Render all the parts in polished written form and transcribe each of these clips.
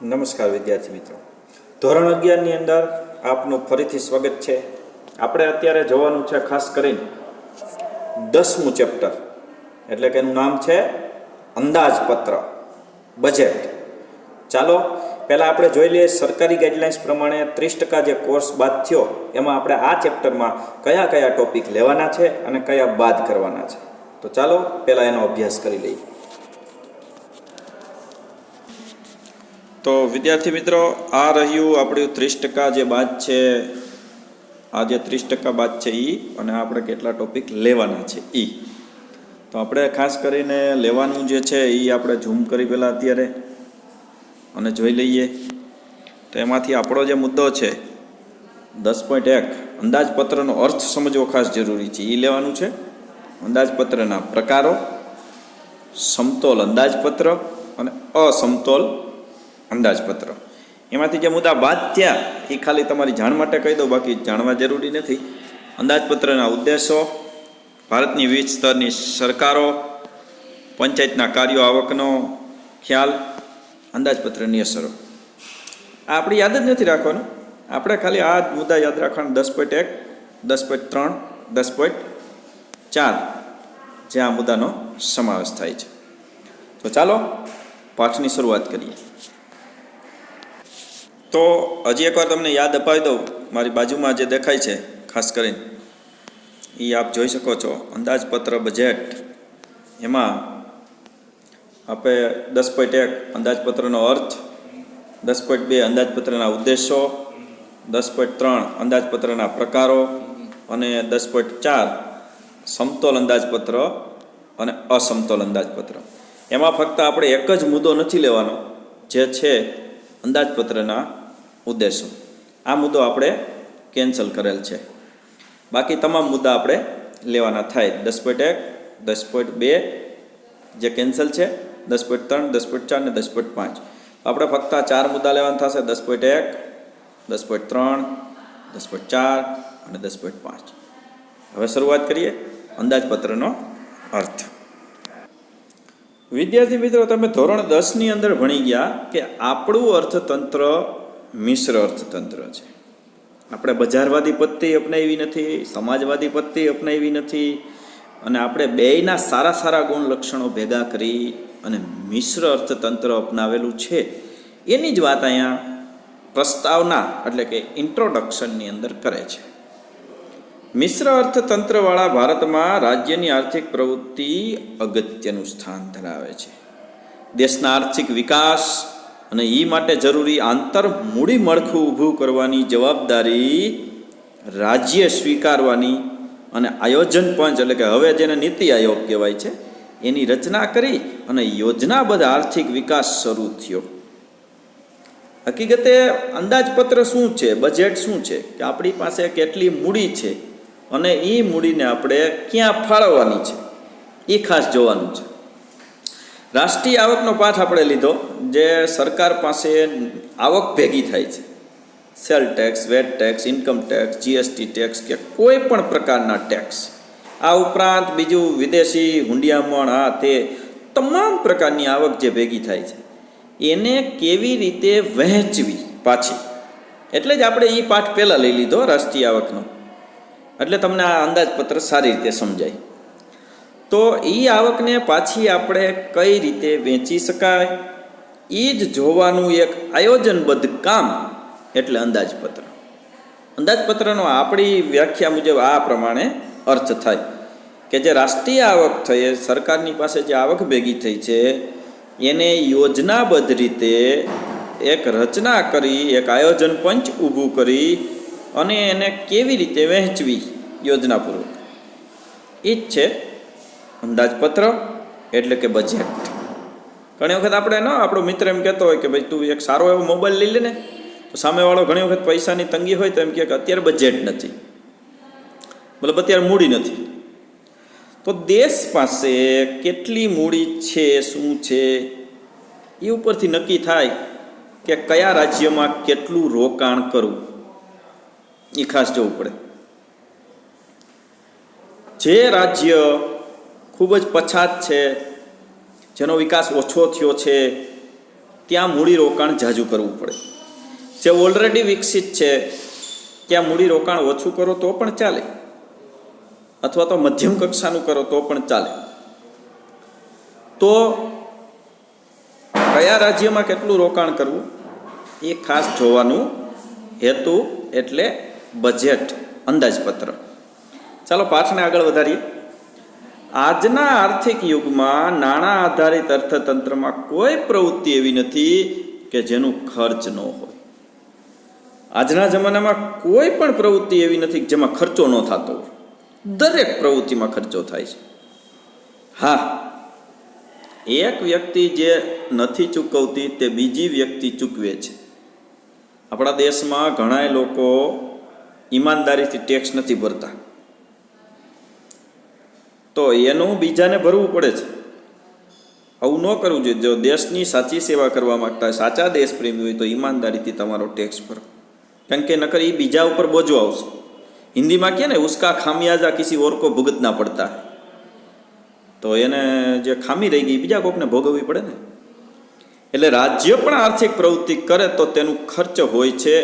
નમસ્કાર વિદ્યાર્થી મિત્રો, ધોરણ 11ની અંદર આપનું ફરીથી સ્વાગત છે. આપણે અત્યારે જોવાનું છે ખાસ કરીને 10મું ચેપ્ટર, એટલે કે એનું નામ છે અંદાજપત્ર, બજેટ. ચાલો પહેલાં આપણે જોઈ લઈએ સરકારી ગાઈડલાઇન્સ પ્રમાણે 30% જે કોર્સ બાદ થયો એમાં આપણે આ ચેપ્ટરમાં કયા કયા ટોપિક લેવાના છે અને કયા બાદ કરવાના છે. તો ચાલો પહેલાં એનો અભ્યાસ કરી લઈએ. તો વિદ્યાર્થી મિત્રો, આ રહ્યું આપણું 30% જે બાદ છે. આ જે 30% બાદ છે એ અને આપણે કેટલા ટોપિક લેવાના છે એ. તો આપણે ખાસ કરીને લેવાનું જે છે એ આપણે ઝૂમ કરી પહેલાં અત્યારે અને જોઈ લઈએ. તો એમાંથી આપણો જે મુદ્દો છે 10.1 અંદાજપત્રનો અર્થ સમજવો ખાસ જરૂરી છે. એ લેવાનું છે. અંદાજપત્રના પ્રકારો, સમતોલ અંદાજપત્ર અને અસમતોલ અંદાજપત્ર. એમાંથી જે મુદ્દા બાદ થયા એ ખાલી તમારી જાણ માટે કહી દઉં, બાકી જાણવા જરૂરી નથી. અંદાજપત્રના ઉદ્દેશો, ભારતની વિવિધ સ્તરની સરકારો, પંચાયતના કાર્યો, આવકનો ખ્યાલ, અંદાજપત્રની અસરો. આ આપણે યાદ જ નથી રાખવાનું. આપણે ખાલી આ જ મુદ્દા યાદ રાખવાના. 10.1, 10.3, 10.4 જે આ મુદ્દાનો સમાવેશ થાય છે. તો ચાલો પાઠની શરૂઆત કરીએ. તો હજી એકવાર તમને યાદ અપાવી દઉં, મારી બાજુમાં જે દેખાય છે ખાસ કરીને એ આપ જોઈ શકો છો. અંદાજપત્ર બજેટ, એમાં આપણે 10.1 અંદાજપત્રનો અર્થ, 10.2 અંદાજપત્રના ઉદ્દેશો, 10.3 અંદાજપત્રના પ્રકારો અને 10.4 સમતોલ અંદાજપત્ર અને અસમતોલ અંદાજપત્ર. એમાં ફક્ત આપણે એક જ મુદ્દો નથી લેવાનો, જે છે અંદાજપત્રના ઉદ્દેશો. આ મુદ્દો આપણે કેન્સલ કરેલ છે. બાકી તમામ મુદ્દા આપણે લેવાના થાય. 10.1, 10.2 જે કેન્સલ છે, 10.3, 10.4 ને 10.5. આપણે ફક્ત આ 4 મુદ્દા લેવાના થશે: 10.1, 10.3, 10.4 અને 10.5. હવે શરૂઆત કરીએ અંદાજપત્રનો અર્થ. વિદ્યાર્થી મિત્રો, તમે ધોરણ 10ની અંદર ભણી ગયા કે આપણું અર્થતંત્ર મિશ્ર અર્થતંત્ર છે. આપણે બજારવાદી પદ્ધતિ અપનાવી નથી, સમાજવાદી પદ્ધતિ અપનાવી નથી, અને આપણે બેયના સારા સારા ગુણ લક્ષણો ભેગા કરી અને મિશ્ર અર્થતંત્ર અપનાવેલું છે. એની જ વાત અહીંયા પ્રસ્તાવના એટલે કે ઇન્ટ્રોડક્શનની અંદર કરે છે. મિશ્ર અર્થતંત્રવાળા ભારતમાં રાજ્યની આર્થિક પ્રવૃત્તિ અગત્યનું સ્થાન ધરાવે છે. દેશના આર્થિક વિકાસ અને એ માટે જરૂરી આંતર મૂડી માળખું ઊભું કરવાની જવાબદારી રાજ્ય સ્વીકારવાની અને આયોજન પંચ એટલે કે હવે જેને નીતિ આયોગ કહેવાય છે એની રચના કરી અને યોજનાબદ્ધ આર્થિક વિકાસ શરૂ થયો. હકીકતે અંદાજપત્ર શું છે, બજેટ શું છે કે આપણી પાસે કેટલી મૂડી છે અને એ મૂડીને આપણે ક્યાં ફાળવવાની છે એ ખાસ જોવાનું છે. રાષ્ટ્રીય આવકનો પાઠ આપણે લીધો, જે સરકાર પાસે આવક ભેગી થાય છે. Sale tax, VAT tax, income tax, GST tax કે કોઈ પણ પ્રકારના ટેક્સ. આ ઉપરાંત બીજું વિદેશી હુંડિયામણ, આ તે તમામ પ્રકારની આવક જે ભેગી થાય છે એને કેવી રીતે વહેંચવી પાછી. એટલે જ આપણે એ પાઠ પહેલાં લઈ લીધો રાષ્ટ્રીય આવકનો, એટલે તમને આ અંદાજપત્ર સારી રીતે સમજાય. તો એ આવકને પાછી આપણે કઈ રીતે વેચી શકાય એ જ જોવાનું એક આયોજનબદ્ધ કામ એટલે અંદાજપત્ર. અંદાજપત્રનો આપણી વ્યાખ્યા મુજબ આ પ્રમાણે અર્થ થાય કે જે રાષ્ટ્રીય આવક થઈ, સરકારની પાસે જે આવક ભેગી થઈ છે એને યોજનાબદ્ધ રીતે એક રચના કરી, એક આયોજન પંચ ઊભું કરી અને એને કેવી રીતે વહેંચવી યોજનાપૂર્વક, એ જ છે અંદાજપત્ર એટલે કે બજેટ. ઘણી વખત આપણે આપણો મિત્ર એમ કહેતો હોય કે ભાઈ તું એક સારો એવો મોબાઈલ લઈ લે ને, તો સામેવાળો ઘણી વખત પૈસાની તંગી હોય તો એમ કહે કે અત્યારે બજેટ નથી, મતલબ અત્યારે મૂડી નથી. તો દેશ પાસે કેટલી મૂડી છે, શું છે, એ ઉપરથી નક્કી થાય કે કયા રાજ્યમાં કેટલું રોકાણ કરવું, એ ખાસ જોવું પડે. જે રાજ્ય ખૂબ જ પછાત છે, જેનો વિકાસ ઓછો થયો છે, ત્યાં મૂડીરોકાણ ઝાઝું કરવું પડે. જે ઓલરેડી વિકસિત છે ત્યાં મૂડીરોકાણ ઓછું કરો તો પણ ચાલે, અથવા તો મધ્યમ કક્ષાનું કરો તો પણ ચાલે. તો કયા રાજ્યમાં કેટલું રોકાણ કરવું એ ખાસ જોવાનું હેતુ એટલે બજેટ, અંદાજપત્ર. ચાલો પાઠને આગળ વધારીએ. આજના આર્થિક યુગમાં નાણાં આધારિત અર્થતંત્રમાં કોઈ પ્રવૃત્તિ એવી નથી કે જેનું ખર્ચ ન હોય. આજના જમાનામાં કોઈ પણ પ્રવૃત્તિ એવી નથી જેમાં ખર્ચો ન થતો હોય. દરેક પ્રવૃત્તિમાં ખર્ચો થાય છે. હા, એક વ્યક્તિ જે નથી ચૂકવતી તે બીજી વ્યક્તિ ચૂકવે છે. આપણા દેશમાં ઘણા લોકો ઈમાનદારીથી ટેક્સ નથી ભરતા, તો એનું બીજાને ભરવું પડે છે. આવું ન કરવું જોઈએ. જો દેશની સાચી સેવા કરવા માંગતા હોય, સાચા દેશપ્રેમી હોય તો ઈમાનદારીથી તમારો ટેક્સ ભરો, કારણ કે નકર એ બીજા ઉપર બોજો આવશે. હિન્દીમાં કહે ને, ઉસકા ખામિયાજા કિસી ઓર કો ભુગતના પડતા. તો એને જે ખામી રહી ગઈ બીજા કોકને ભોગવવી પડે ને. એટલે રાજ્ય પણ આર્થિક પ્રવૃત્તિ કરે તો તેનું ખર્ચ હોય છે,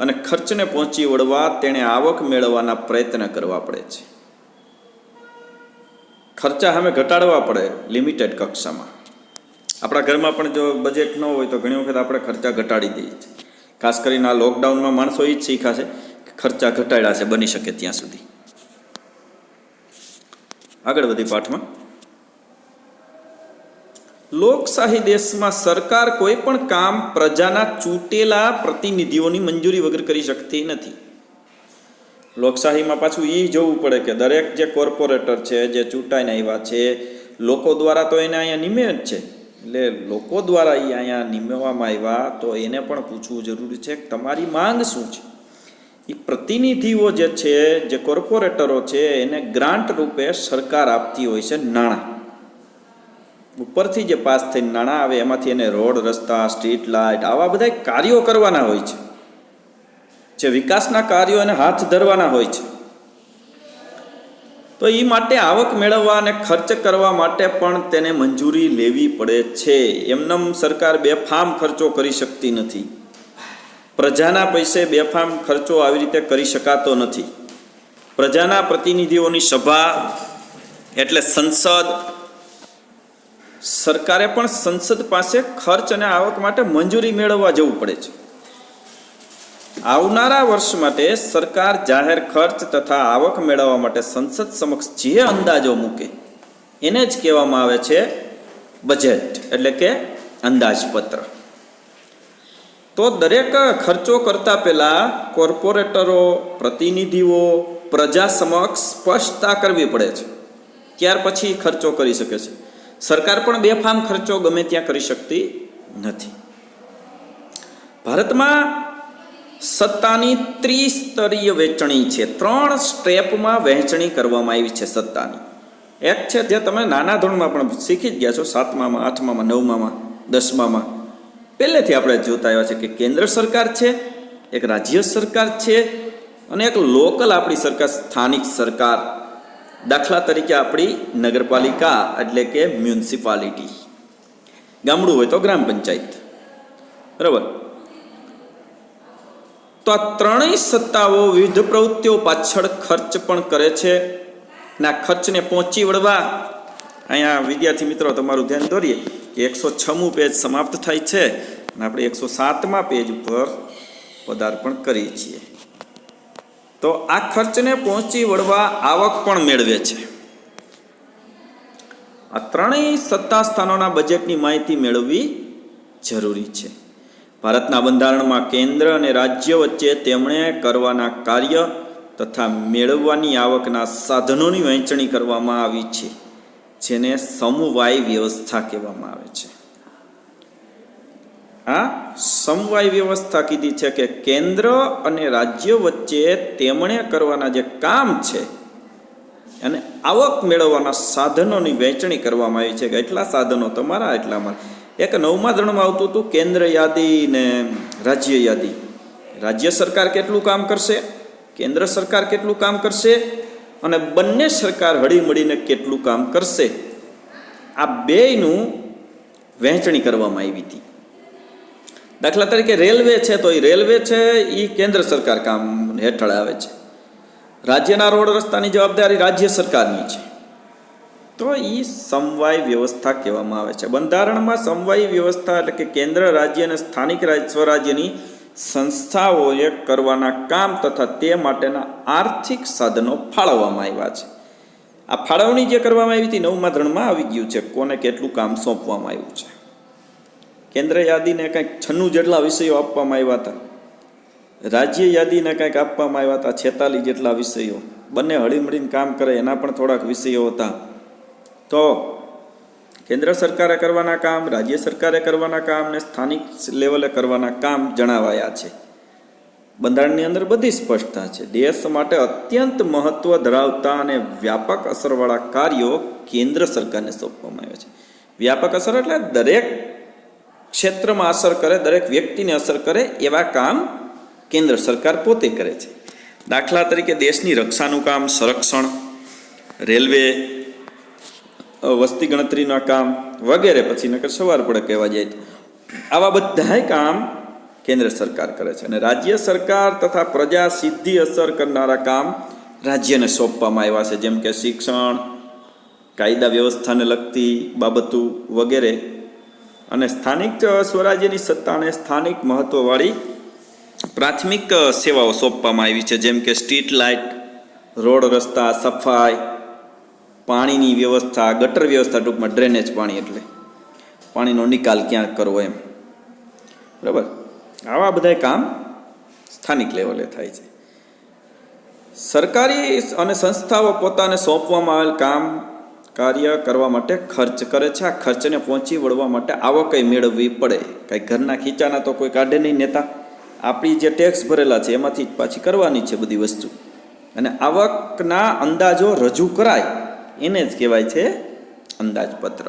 અને ખર્ચને પહોંચી વળવા તેણે આવક મેળવવાના પ્રયત્ન કરવા પડે છે. ખર્ચા સામે ઘટાડવા પડે લિમિટેડ કક્ષામાં. આપણા ઘરમાં પણ જો બજેટ ન હોય તો ઘણી વખત આપણે ખર્ચા ઘટાડી દઈએ છીએ. ખાસ કરીને આ લોકડાઉનમાં માણસો એ જ શીખ્યા છે કે ખર્ચા ઘટાડ્યા છે બની શકે ત્યાં સુધી. આગળ વધી પાઠમાં. લોકશાહી દેશમાં સરકાર કોઈ પણ કામ પ્રજાના ચૂંટેલા પ્રતિનિધિઓની મંજૂરી વગર કરી શકતી નથી. લોકશાહીમાં પાછું એ જોવું પડે કે દરેક જે કોર્પોરેટર છે, જે ચૂંટાઈને આવ્યા છે, લોકો દ્વારા તો એને અહીંયા નિમે જ છે. એટલે લોકો દ્વારા એ અહીંયા નિમવામાં આવ્યા તો એને પણ પૂછવું જરૂરી છે કે તમારી માંગ શું છે. એ પ્રતિનિધિઓ જે છે, જે કોર્પોરેટરો છે, એને ગ્રાન્ટ રૂપે સરકાર આપતી હોય છે નાણાં. ઉપરથી જે પાસ થઈને નાણાં આવે એમાંથી એને રોડ, રસ્તા, સ્ટ્રીટ લાઇટ આવા બધા કાર્યો કરવાના હોય છે, જે વિકાસના કાર્યો એને હાથ ધરવાના હોય છે. તો એ માટે આવક મેળવવા અને ખર્ચ કરવા માટે પણ તેને મંજૂરી લેવી પડે છે. એમનેમ સરકાર બેફામ ખર્ચો કરી શકતી નથી. પ્રજાના પૈસે બેફામ ખર્ચો આવી રીતે કરી શકાતો નથી. પ્રજાના પ્રતિનિધિઓની સભા એટલે સંસદ, સરકારે પણ સંસદ પાસે ખર્ચ અને આવક માટે મંજૂરી મેળવવા જવું પડે છે. આવનારા વર્ષ માટે સરકાર જાહેર ખર્ચ તથા આવક મેળવવા માટે સંસદ સમક્ષ જે અંદાજો મૂકે એને જ કહેવામાં આવે છે બજેટ, એટલે કે અંદાજપત્ર. તો દરેક ખર્ચો કરતા પહેલા કોર્પોરેટરો, પ્રતિનિધિઓ પ્રજા સમક્ષ સ્પષ્ટતા કરવી પડે છે, ત્યાર પછી ખર્ચો કરી શકે છે. સરકાર પણ બેફામ ખર્ચો ગમે ત્યાં કરી શકતી નથી. ભારતમાં સત્તાની ત્રિસ્તરીય વહેંચણી છે. 3 સ્ટેપમાં વહેંચણી કરવામાં આવી છે સત્તાની. એક છે જે તમે નાના ધોરણમાં પણ શીખી જ ગયા છો, 7મામાં, 8મામાં, 9મામાં, 10મામાં. પહેલેથી આપણે જોતા આવ્યા છે કે કેન્દ્ર સરકાર છે, એક રાજ્ય સરકાર છે, અને એક લોકલ આપણી સરકાર, સ્થાનિક સરકાર. દાખલા તરીકે આપણી નગરપાલિકા એટલે કે મ્યુનિસિપાલિટી, ગામડું હોય તો ગ્રામ પંચાયત, બરાબર. તો આ ત્રણેય સત્તાઓ વિવિધ પ્રવૃત્તિઓ પાછળ ખર્ચ પણ કરે છે. અને આ ખર્ચને પહોંચી વળવા અહીંયા વિદ્યાર્થી મિત્રો તમારું ધ્યાન દોરીએ કે 106મું પેજ સમાપ્ત થાય છે અને આપણે 107મા પેજ ઉપર પદાર્પણ કરીએ છીએ. તો આ ખર્ચને પહોંચી વળવા આવક પણ મેળવે છે. આ ત્રણેય સત્તા સ્થાનોના બજેટની માહિતી મેળવવી જરૂરી છે. ભારતના બંધારણમાં કેન્દ્ર અને રાજ્ય વચ્ચે તેમણે કરવાના કાર્ય તથા મેળવવાની આવકના સાધનોની વહેંચણી કરવામાં આવી છે, જેને સમવાય વ્યવસ્થા કહેવામાં આવે છે. આ સમવાય વ્યવસ્થા કીધી છે કે કેન્દ્ર અને રાજ્ય વચ્ચે તેમણે કરવાના જે કામ છે અને આવક મેળવવાના સાધનોની વહેંચણી કરવામાં આવી છે કે એટલા સાધનો તમારા, એટલામાં. એક 9મા ધોરણમાં આવતું હતું કેન્દ્ર યાદી ને રાજ્ય યાદી. રાજ્ય સરકાર કેટલું કામ કરશે, કેન્દ્ર સરકાર કેટલું કામ કરશે, અને બંને સરકાર હળીમળીને કેટલું કામ કરશે, આ બેયનું વહેંચણી કરવામાં આવી હતી. દાખલા તરીકે રેલવે છે તો એ રેલવે છે એ કેન્દ્ર સરકાર કામ હેઠળ આવે છે. રાજ્યના રોડ રસ્તાની જવાબદારી રાજ્ય સરકારની છે. તો એ સમવાય વ્યવસ્થા કહેવામાં આવે છે. બંધારણમાં સમવાય વ્યવસ્થા એટલે કે કેન્દ્ર, રાજ્ય અને સ્થાનિક સ્વરાજ્યની સંસ્થાઓએ કરવાના કામ તથા તે માટેના આર્થિક સાધનો ફાળવવામાં આવ્યા છે. આ ફાળવણી જે કરવામાં આવી હતી 9મા ધોરણમાં આવી ગયું છે કોને કેટલું કામ સોંપવામાં આવ્યું છે. કેન્દ્ર યાદીને કંઈક 96 જેટલા વિષયો આપવામાં આવ્યા હતા. રાજ્ય યાદીને કંઈક આપવામાં આવ્યા હતા 46 જેટલા વિષયો. બંને હળીમળીને કામ કરે એના પણ થોડાક વિષયો હતા. તો કેન્દ્ર સરકારે કરવાના કામ, રાજ્ય સરકારે કરવાના કામ ને સ્થાનિક લેવલે કરવાના કામ જણાવાયા છે. બંધારણની અંદર બધી સ્પષ્ટતા છે. દેશ માટે અત્યંત મહત્વ ધરાવતા અને વ્યાપક અસરવાળા કાર્યો કેન્દ્ર સરકારને સોંપવામાં આવ્યા છે. વ્યાપક અસર એટલે દરેક ક્ષેત્રમાં અસર કરે, દરેક વ્યક્તિને અસર કરે એવા કામ કેન્દ્ર સરકાર પોતે કરે છે. દાખલા તરીકે દેશની રક્ષાનું કામ, સંરક્ષણ, રેલવે, વસ્તી ગણતરીના કામ વગેરે. પછી નકર સવાર પડે કહેવા જાય તો આવા બધાય કામ કેન્દ્ર સરકાર કરે છે. અને રાજ્ય સરકાર તથા પ્રજા સીધી અસર કરનારા કામ રાજ્યને સોંપવામાં આવ્યા છે, જેમ કે શિક્ષણ, કાયદા વ્યવસ્થાને લગતી બાબતો વગેરે. અને સ્થાનિક સ્વરાજ્યની સત્તા અને સ્થાનિક મહત્વવાળી પ્રાથમિક સેવાઓ સોંપવામાં આવી છે, જેમ કે સ્ટ્રીટ લાઇટ, રોડ રસ્તા, સફાઈ, પાણીની વ્યવસ્થા, ગટર વ્યવસ્થા, ટૂંકમાં ડ્રેનેજ પાણી એટલે પાણીનો નિકાલ ક્યાં કરવો એમ. બરાબર, આવા બધા કામ સ્થાનિક લેવલે થાય છે. સરકારી અને સંસ્થાઓ પોતાને સોંપવામાં આવેલ કામ કાર્ય કરવા માટે ખર્ચ કરે છે. આ ખર્ચને પહોંચી વળવા માટે આવક મેળવવી પડે. કંઈ ઘરના ખીચાના તો કોઈ કાઢે નહીં નેતા. આપણી જે ટેક્સ ભરેલા છે એમાંથી પાછી કરવાની છે બધી વસ્તુ. અને આવકના અંદાજો રજૂ કરાય એને જ કહેવાય છે અંદાજપત્ર.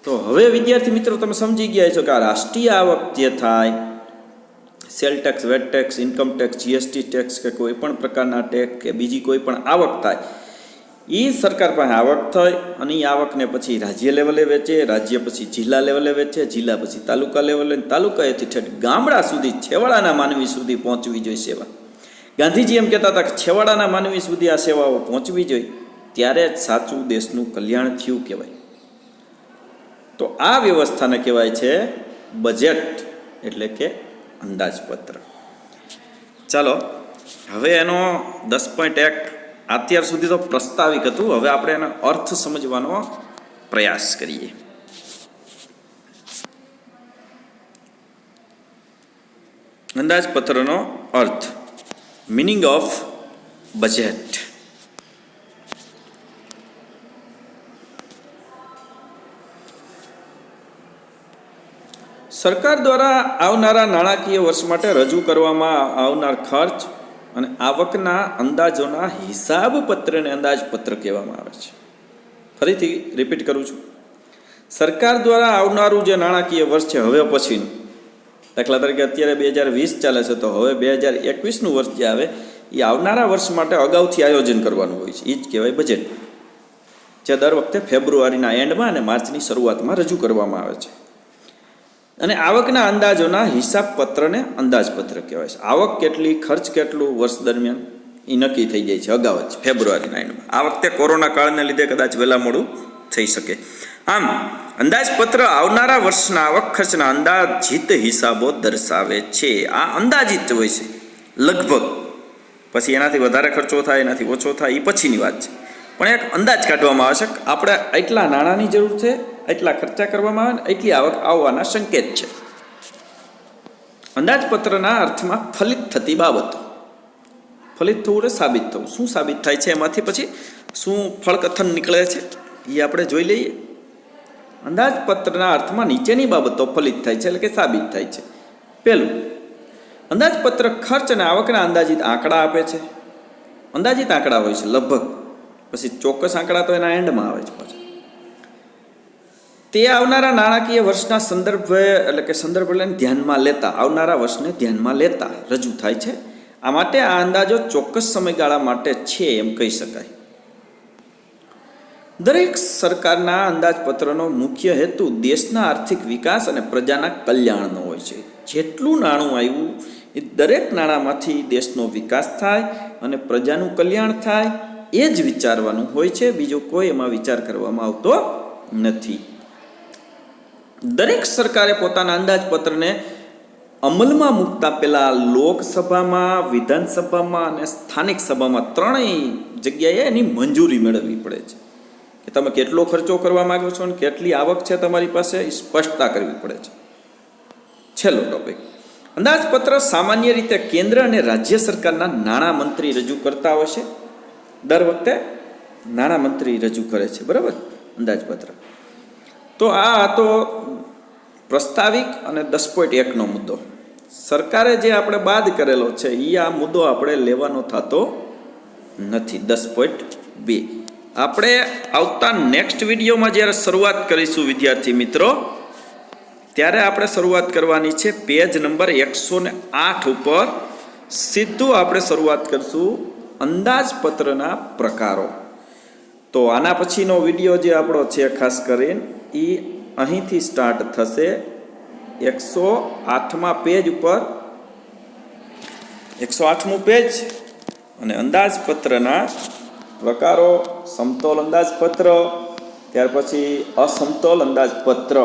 તો હવે વિદ્યાર્થી મિત્રો તમે સમજી ગયા છો કે આ રાષ્ટ્રીય આવક જે થાય, sale tax, VAT tax, income tax, GST tax કે કોઈ પણ પ્રકારના ટેક્સ કે બીજી કોઈ પણ આવક થાય, એ સરકાર પાસે આવક થાય અને એ આવકને પછી રાજ્ય લેવલે વેચે, રાજ્ય પછી જિલ્લા લેવલે વેચે, જિલ્લા પછી તાલુકા લેવલે, તાલુકાએથી ઠેઠ ગામડા સુધી છેવાડાના માનવી સુધી પહોંચવી જોઈએ સેવા. ગાંધીજી એમ કહેતા હતા કે છેવાડાના માનવી સુધી આ સેવાઓ પહોંચવી જોઈએ, ત્યારે જ સાચું દેશનું કલ્યાણ થયું કહેવાય. તો આ વ્યવસ્થાને કહેવાય છે બજેટ એટલે કે અંદાજપત્ર. ચાલો હવે એનો 10.1 અત્યાર સુધી તો પ્રસ્તાવિક હતું, હવે આપણે એનો અર્થ સમજવાનો પ્રયાસ કરીએ. અંદાજપત્રનો અર્થ, મિનિંગ ઓફ બજેટ. સરકાર દ્વારા આવનારા નાણાકીય વર્ષ માટે રજૂ કરવામાં આવનાર ખર્ચ અને આવકના અંદાજોના હિસાબ પત્રને અંદાજપત્ર કહેવામાં આવે છે. ફરીથી રિપીટ કરું છું. સરકાર દ્વારા આવનારું જે નાણાકીય વર્ષ છે હવે પછીનું, દાખલા તરીકે અત્યારે 2020 ચાલે છે, તો હવે 2021નું વર્ષ જે આવે એ આવનારા વર્ષ માટે અગાઉથી આયોજન કરવાનું હોય છે. એ જ કહેવાય બજેટ, જે દર વખતે ફેબ્રુઆરીના એન્ડમાં અને માર્ચની શરૂઆતમાં રજૂ કરવામાં આવે છે. અને આવકના અંદાજોના હિસાબ પત્રને અંદાજપત્ર કહેવાય છે. આવક કેટલી, ખર્ચ કેટલું વર્ષ દરમિયાન એ નક્કી થઈ જાય છે અગાઉ જ ફેબ્રુઆરીના એન્ડમાં. આ વખતે કોરોના કાળને લીધે કદાચ વહેલા મોડું થઈ શકે. આમ અંદાજપત્ર આવનારા વર્ષના આવક ખર્ચના અંદાજિત હિસાબો દર્શાવે છે. આ અંદાજિત હોય છે લગભગ, પછી એનાથી વધારે ખર્ચો થાય, એનાથી ઓછો થાય એ પછીની વાત છે, પણ એક અંદાજ કાઢવામાં આવે છે. આપણે એટલા નાણાંની જરૂર છે, એટલા ખર્ચા કરવામાં આવે ને એટલી આવક આવવાના સંકેત છે. અંદાજપત્રના અર્થમાં ફલિત થતી બાબતો. ફલિત થવું એટલે સાબિત થવું. શું સાબિત થાય છે એમાંથી પછી શું ફળકથન નીકળે છે એ આપણે જોઈ લઈએ. અંદાજપત્રના અર્થમાં નીચેની બાબતો ફલિત થાય છે એટલે કે સાબિત થાય છે. પહેલું, અંદાજપત્ર ખર્ચ અને આવકના અંદાજિત આંકડા આપે છે. અંદાજિત આંકડા હોય છે લગભગ, પછી ચોક્કસ આંકડા તો એના એન્ડમાં આવે છે પાછા. તે આવનારા નાણાકીય વર્ષના સંદર્ભે એટલે કે સંદર્ભ લઈને ધ્યાનમાં લેતા, આવનારા વર્ષને ધ્યાનમાં લેતા રજૂ થાય છે. આ માટે આ અંદાજો ચોક્કસ સમયગાળા માટે છે એમ કહી શકાય. દરેક સરકારના અંદાજપત્રનો મુખ્ય હેતુ દેશના આર્થિક વિકાસ અને પ્રજાના કલ્યાણનો હોય છે. જેટલું નાણું આવ્યું એ દરેક નાણાંમાંથી દેશનો વિકાસ થાય અને પ્રજાનું કલ્યાણ થાય એ જ વિચારવાનું હોય છે. બીજો કોઈ એમાં વિચાર કરવામાં આવતો નથી. દરેક સરકારે પોતાના અંદાજપત્રને અમલમાં મૂકતા પહેલા લોકસભામાં, વિધાનસભામાં અને સ્થાનિક સભામાં ત્રણેય જગ્યાએ એની મંજૂરી મેળવવી પડે છે કે તમે કેટલો ખર્ચો કરવા માંગો છો અને કેટલી આવક છે તમારી પાસે, એ સ્પષ્ટતા કરવી પડે છે. છેલ્લો ટોપિક, અંદાજપત્ર સામાન્ય રીતે કેન્દ્ર અને રાજ્ય સરકારના નાણામંત્રી રજૂ કરતા હોય છે. દર વખતે નાણામંત્રી રજૂ કરે છે, બરાબર, અંદાજપત્ર. તો આ હતો પ્રસ્તાવિક અને 10.1નો મુદ્દો. સરકારે જે આપણે બાદ કરેલો છે એ આ મુદ્દો આપણે લેવાનો થતો નથી. 10.2 આપણે આવતા નેક્સ્ટ વિડીયોમાં જ્યારે શરૂઆત કરીશું વિદ્યાર્થી મિત્રો, ત્યારે આપણે શરૂઆત કરવાની છે પેજ નંબર 108 ઉપર. સીધું આપણે શરૂઆત કરશું અંદાજપત્રના પ્રકારો. તો આના પછીનો વિડીયો જે આપણો છે ખાસ કરીને એ અહીંથી સ્ટાર્ટ થશે 108મા પેજ ઉપર, 108મું પેજ, અને અંદાજપત્રના પ્રકારો, સમતોલ અંદાજપત્ર, ત્યાર પછી અસમતોલ અંદાજપત્ર,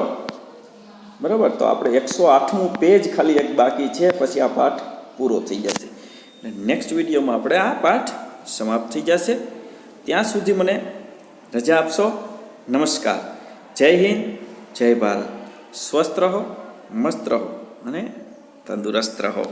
બરાબર. તો આપણે 108મું પેજ ખાલી એક બાકી છે, પછી આ પાઠ પૂરો થઈ જશે. નેક્સ્ટ વિડીયોમાં આપણે આ પાઠ સમાપ્ત થઈ જશે. ત્યાં સુધી મને રજા આપશો. નમસ્કાર. જય હિન્દ, જય ભારત. સ્વસ્થ રહો, મસ્ત રહો અને તંદુરસ્ત રહો.